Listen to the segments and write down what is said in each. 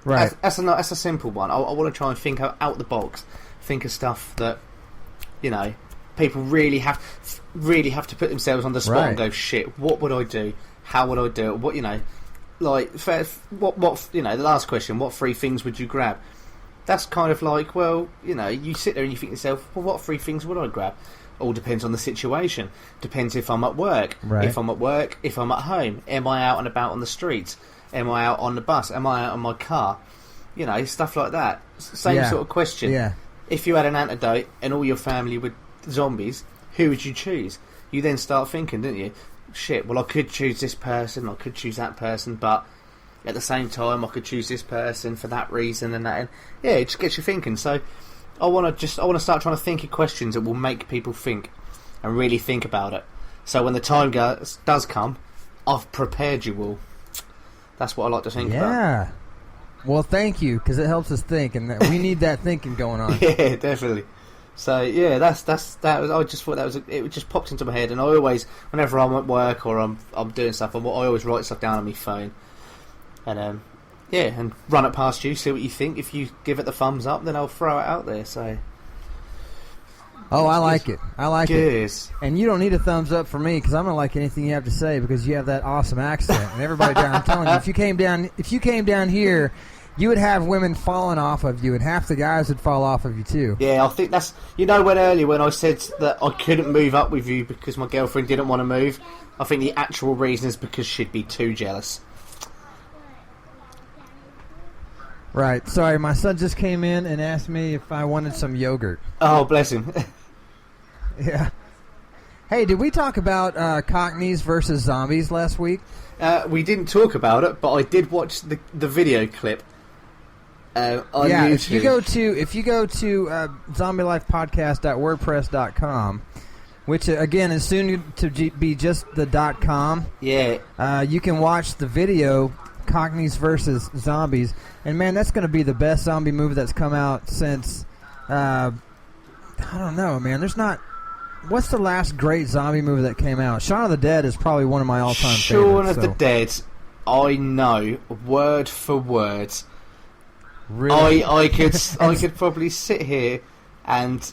Right. That's a simple one. I want to try and think out the box. Think of stuff that, you know, people really have to put themselves on the spot and go, shit, what would I do? How would I do it? What, you know, like, what you know, the last question, what 3 things would you grab? That's kind of like, well, you know, you sit there and you think to yourself, well, what 3 things would I grab? All depends on the situation. Depends if I'm at work. Right. If I'm at work, if I'm at home. Am I out and about on the streets? Am I out on the bus? Am I out on my car? You know, stuff like that. Same sort of question. Yeah. If you had an antidote and all your family were zombies, who would you choose? You then start thinking, don't you? Shit, well, I could choose this person, I could choose that person, but at the same time, I could choose this person for that reason and that. And yeah, it just gets you thinking. So I want to start trying to think of questions that will make people think and really think about it. So when the time does come, I've prepared you all. That's what I like to think about. Yeah. Well, thank you, because it helps us think, and we need that thinking going on. Yeah, definitely. So yeah, that was. I just thought it just popped into my head, and I always, whenever I'm at work or I'm doing stuff, I always write stuff down on my phone, and and run it past you, see what you think. If you give it the thumbs up, then I'll throw it out there. So. Oh, I like it. I like it. And you don't need a thumbs up for me, because I don't like anything you have to say, because you have that awesome accent. And everybody down, I'm telling you, if you came down here, you would have women falling off of you, and half the guys would fall off of you too. Yeah, I think that's, you know, when earlier when I said that I couldn't move up with you because my girlfriend didn't want to move, I think the actual reason is because she'd be too jealous. Right. Sorry, my son just came in and asked me if I wanted some yogurt. Oh, bless him. Yeah. Hey, did we talk about cockneys versus zombies last week? We didn't talk about it, but I did watch the video clip on YouTube. If you go to zombielifepodcast.wordpress.com, which again is soon to be just the .com. Yeah. You can watch the video Cockneys versus Zombies, and man, that's going to be the best zombie movie that's come out since I don't know, man. There's not. What's the last great zombie movie that came out? Shaun of the Dead is probably one of my all-time favorites. Shaun of the Dead, I know word for word. Really? I could probably sit here and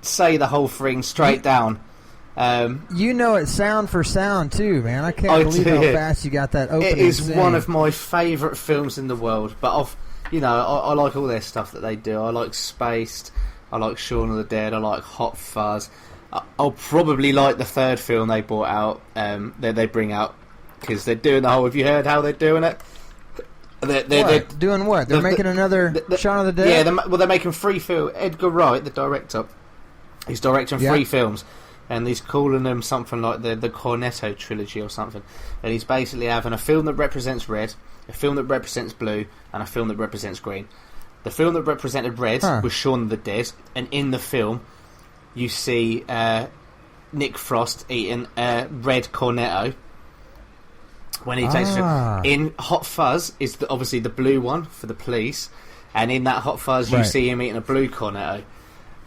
say the whole thing straight down. You know it sound for sound too, man. I can't believe how fast you got that opening. It is scene. one of my favourite films in the world. But I like all their stuff that they do. I like Spaced. I like Shaun of the Dead. I like Hot Fuzz. I'll probably like the third film they brought out. That they bring out, because they're doing the whole. Have you heard how they're doing it? They're doing what? They're making another Shaun of the Dead? Yeah, they're making 3 films. Edgar Wright, the director, he's directing 3 films, and he's calling them something like the Cornetto trilogy or something. And he's basically having a film that represents red, a film that represents blue, and a film that represents green. The film that represented red was Shaun of the Dead, and in the film, you see Nick Frost eating red Cornetto. When he takes in Hot Fuzz is obviously the blue one for the police, and in that Hot Fuzz you see him eating a blue Cornetto.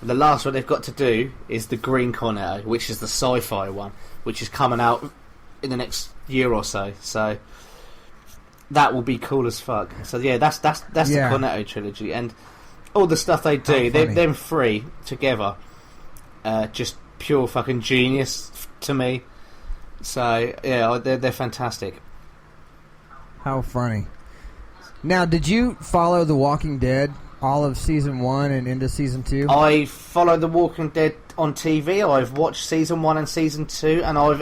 The last one they've got to do is the green Cornetto, which is the sci-fi one, which is coming out in the next year or so. So that will be cool as fuck. So yeah, that's the Cornetto trilogy, and all the stuff they do, them 3 together, just pure fucking genius to me. So yeah, they're fantastic. How funny. Now, did you follow The Walking Dead all of season 1 and into season 2? I follow The Walking Dead on TV. I've watched season 1 and season 2, and I've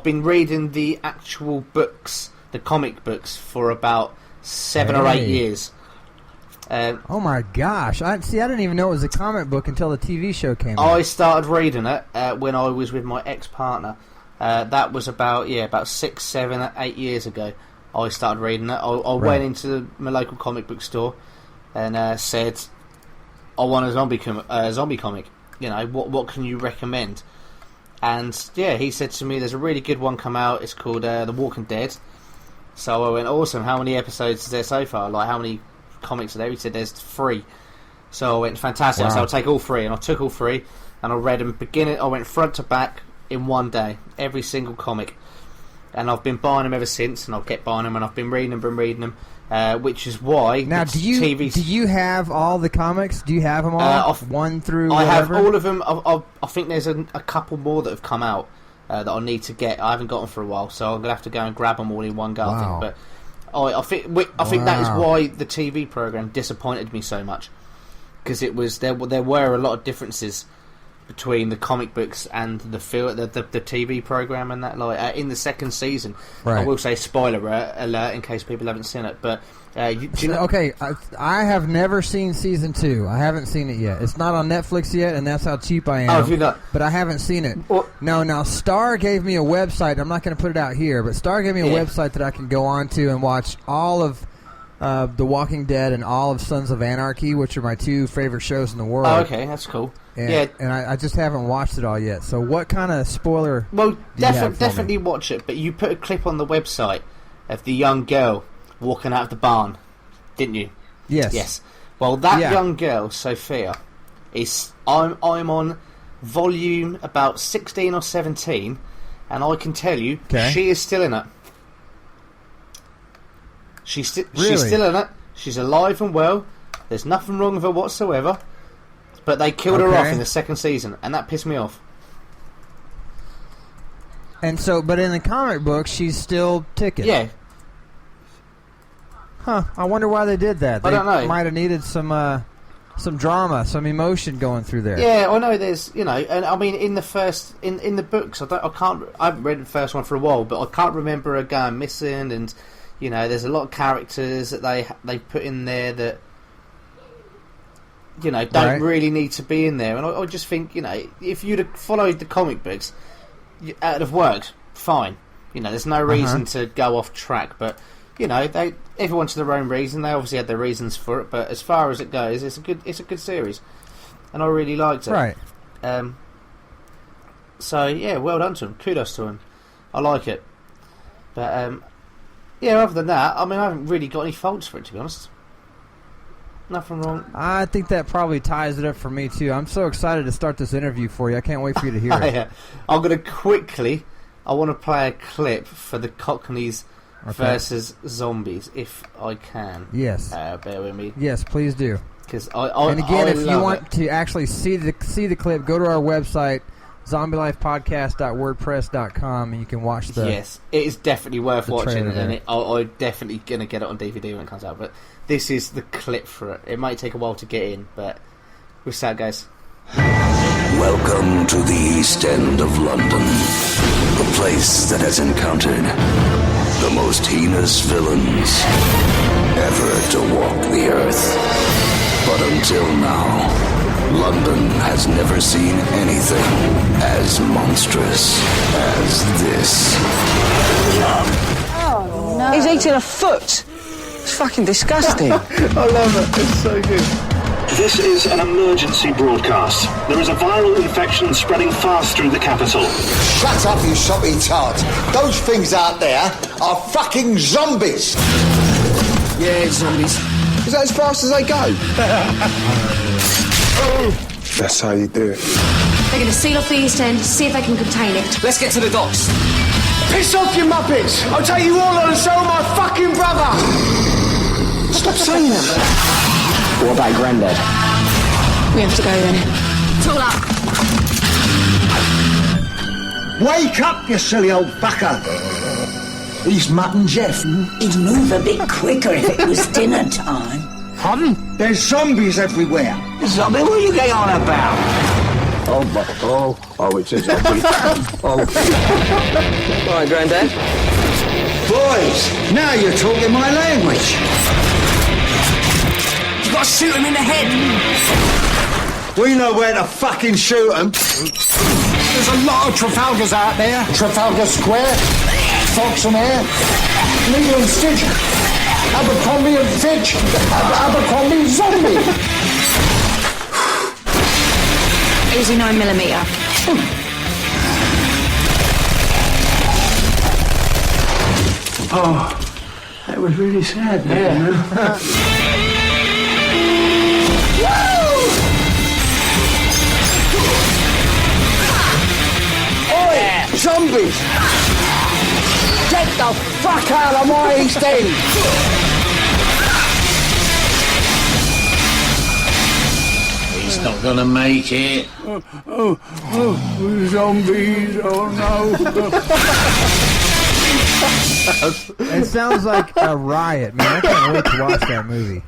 been reading the actual books, the comic books, for about 7 or 8 years. Oh my gosh! I didn't even know it was a comic book until the TV show came out. I started reading it when I was with my ex-partner. That was about 6, 7, 8 years ago. I started reading it. I went into my local comic book store and said, "I want a zombie comic. You know, what can you recommend?" And yeah, he said to me, "There's a really good one come out. It's called The Walking Dead." So I went, "Awesome! How many episodes is there so far? Like, how many comics are there?" He said, "There's 3." So I went, "Fantastic!" Wow. So I'll take all 3, and I took all 3, and I read them beginning. I went front to back in one day, every single comic. and I've been buying them ever since, and I'll keep buying them, and I've been reading them, which is why now do you have all the comics? Do you have them all? 1 through I whatever? have all of them. I think there's a couple more that have come out that I need to get. I haven't got them for a while, so I'm gonna have to go and grab them all in one go. Wow. I think, but I think that is why the TV program disappointed me so much, because it was there were a lot of differences between the comic books and the TV program, and that in the second season. Right. I will say spoiler alert in case people haven't seen it, but do you know? Okay, I have never seen season 2. I haven't seen it yet. It's not on Netflix yet, and that's how cheap I am. Oh, have you not? But I haven't seen it. Well, Now Star gave me a website. I'm not going to put it out here, but Star gave me a website that I can go on to and watch all of The Walking Dead and all of Sons of Anarchy, which are my 2 favorite shows in the world. Oh, okay, that's cool. And I just haven't watched it all yet. So what kind of spoiler? Well, definitely watch it. But you put a clip on the website of the young girl walking out of the barn, didn't you? Yes. Yes. Well, that young girl, Sophia, is I'm on volume about 16 or 17, and I can tell you she is still in it. She's still in it. She's alive and well. There's nothing wrong with her whatsoever. But they killed her off in the second season, and that pissed me off. And so, but in the comic book, she's still ticking. Yeah. Huh. I wonder why they did that. I don't know. They might have needed some drama, some emotion going through there. Yeah, I know. There's, and I mean, in the books, I haven't read the first one for a while, but I can't remember her going missing, and there's a lot of characters that they put in there that don't really need to be in there. And I just think, if you'd have followed the comic books, it'd have worked fine. There's no reason to go off track. But everyone to their own reason. They obviously had their reasons for it. But as far as it goes, it's a good series, and I really liked it. Right. So yeah, well done to him. Kudos to him. I like it. But other than that, I mean, I haven't really got any faults for it, to be honest. Nothing wrong. I think that probably ties it up for me, too. I'm so excited to start this interview for you. I can't wait for you to hear it. Yeah. I'm going to I want to play a clip for the Cockneys versus Zombies, if I can. Yes. Bear with me. Yes, please do. Because and again, if you want to actually see the clip, go to our website, zombielifepodcast.wordpress.com, and you can watch the... Yes, it is definitely worth watching, and I'm definitely going to get it on DVD when it comes out, but this is the clip for it. It might take a while to get in, but we'll see how it goes. Welcome to the East End of London, the place that has encountered the most heinous villains ever to walk the earth. But until now, London has never seen anything as monstrous as this. Oh, no. He's eating a foot. It's fucking disgusting. I love it. It's so good. This is an emergency broadcast. There is a viral infection spreading fast through the capital. Shut up, you soppy tart. Those things out there are fucking zombies. Yeah, it's zombies. Is that as fast as they go? That's how you do it. They're going to seal off the East End, see if they can contain it. Let's get to the docks. Piss off, you muppets! I'll take you all on and so my fucking brother! Stop saying that. What about Grandad? We have to go then. Tool up. Wake up, you silly old fucker! He's Mutton Jeff. He'd move a bit quicker if it was dinner time. Pardon? There's zombies everywhere. Zombie, what are you getting on about? Oh, it's a zombie. All right, Grandad. Boys, now you're talking my language. You've got to shoot him in the head. We know where to fucking shoot them. There's a lot of Trafalgars out there. Trafalgar Square, Foxamere, Needle and Stitch, Abercrombie and Fitch, Abercrombie Zombie. Easy 9mm. Oh, that was really sad. Yeah. Oi, zombies! the fuck out of my East End! He's not gonna make it. Zombies, oh no. It sounds like a riot, man. I can't wait to watch that movie.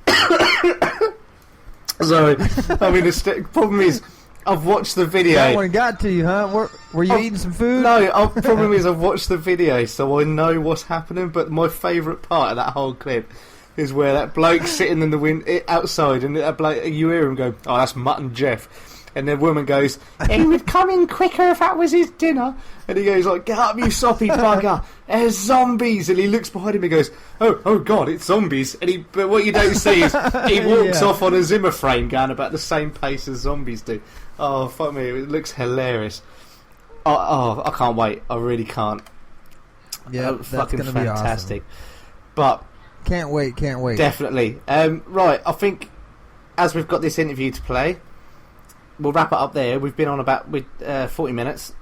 Sorry. I mean, the problem is, I've watched the video. That one got to you, huh? Were you eating some food? No, the problem is I've watched the video, so I know what's happening, but my favourite part of that whole clip is where that bloke's sitting in the wind outside, and that bloke, you hear him go, "Oh, that's Mutton Jeff," and the woman goes, "He would come in quicker if that was his dinner." And he goes like, "Get up, you soppy bugger! There's zombies!" And he looks behind him and goes, "Oh God, it's zombies!" And but what you don't see is he walks off on a Zimmer frame, going about the same pace as zombies do. Oh fuck me, it looks hilarious. Oh, I can't wait. I really can't. Yeah, that's fucking gonna fantastic. Be awesome. But can't wait. Definitely. Right, I think as we've got this interview to play, we'll wrap it up there. We've been on about 40 minutes.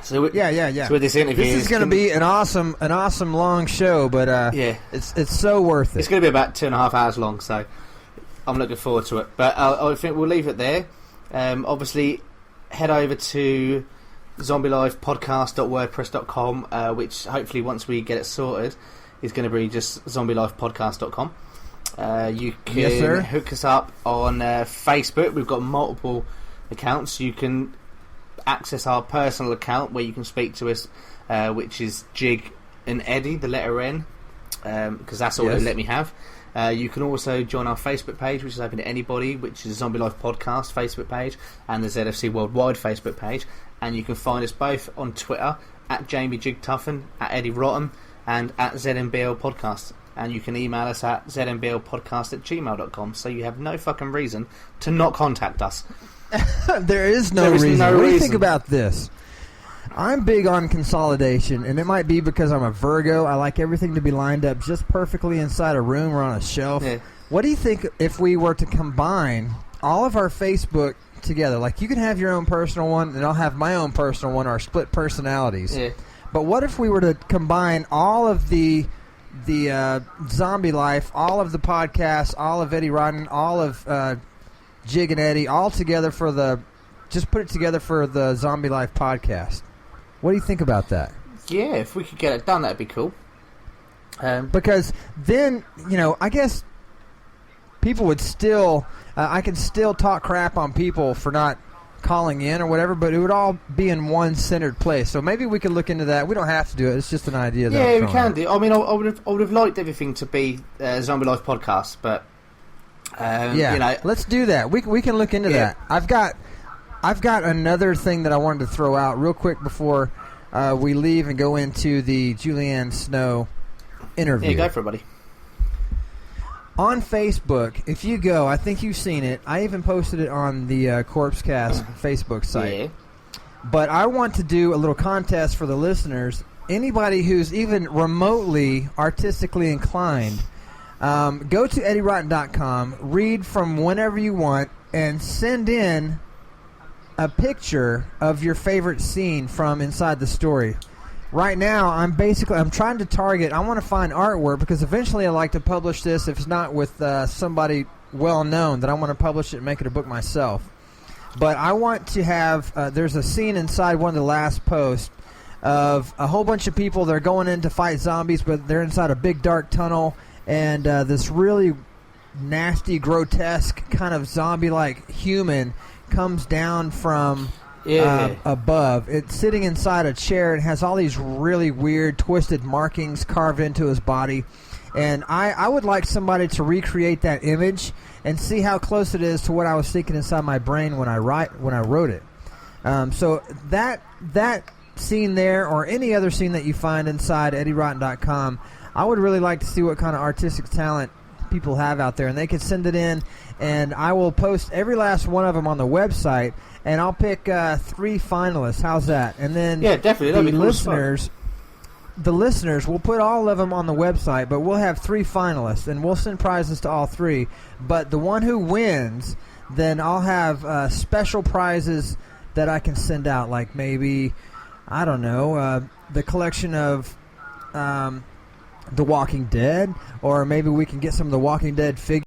So yeah. So with this interview, this is going to be an awesome long show, but yeah, it's so worth it. It's going to be about 2.5 hours long, so I'm looking forward to it. But I think we'll leave it there. Obviously, head over to zombielifepodcast.wordpress.com, which hopefully once we get it sorted is going to be just zombielifepodcast.com. You can hook us up on Facebook. We've got multiple accounts. You can access our personal account where you can speak to us, which is Jig N Eddie, the letter N, because that's all they let me have. You can also join our Facebook page, which is open to anybody, which is Zombie Life Podcast Facebook page and the ZFC Worldwide Facebook page. And you can find us both on Twitter at Jamie Jig Tuffin, at Eddie Rotten, and at ZNBL Podcast. And you can email us at znblpodcast@gmail.com. So you have no fucking reason to not contact us. There is no reason. What do you think about this? I'm big on consolidation, and it might be because I'm a Virgo. I like everything to be lined up just perfectly inside a room or on a shelf. Yeah. What do you think if we were to combine all of our Facebook together? Like, you can have your own personal one, and I'll have my own personal one, our split personalities. Yeah. But what if we were to combine all of the Zombie Life, all of the podcasts, all of Eddie Rodden, all of Jig N Eddie, all together just put it together for the Zombie Life podcast? What do you think about that? Yeah, if we could get it done, that'd be cool. Because then, I guess people would still... I can still talk crap on people for not calling in or whatever, but it would all be in one centered place. So maybe we could look into that. We don't have to do it. It's just an idea. Yeah, we can do. I mean, I would have liked everything to be Zombie Life podcast, but let's do that. We can look into that. I've got another thing that I wanted to throw out real quick before we leave and go into the Julianne Snow interview. Yeah, go for it, buddy. On Facebook, if you go, I think you've seen it. I even posted it on the Corpse Cast Facebook site. Yeah. But I want to do a little contest for the listeners. Anybody who's even remotely artistically inclined, go to eddierotten.com, read from whenever you want, and send in a picture of your favorite scene from inside the story. Right now, I'm trying to target. I want to find artwork because eventually I like to publish this. If it's not with somebody well known, then I want to publish it and make it a book myself. But I want to have. There's a scene inside one of the last posts of a whole bunch of people. They're going in to fight zombies, but they're inside a big dark tunnel, and this really nasty, grotesque kind of zombie-like human comes down from above. It's sitting inside a chair and has all these really weird, twisted markings carved into his body. And I would like somebody to recreate that image and see how close it is to what I was thinking inside my brain when I wrote it. So that scene there, or any other scene that you find inside eddierotten.com, I would really like to see what kind of artistic talent people have out there, and they could send it in, and I will post every last one of them on the website, and I'll pick 3 finalists. How's that? And then definitely the listeners, we'll put all of them on the website, but we'll have 3 finalists, and we'll send prizes to all 3. But the one who wins, then I'll have special prizes that I can send out, like maybe, I don't know, the collection of The Walking Dead, or maybe we can get some of the Walking Dead figures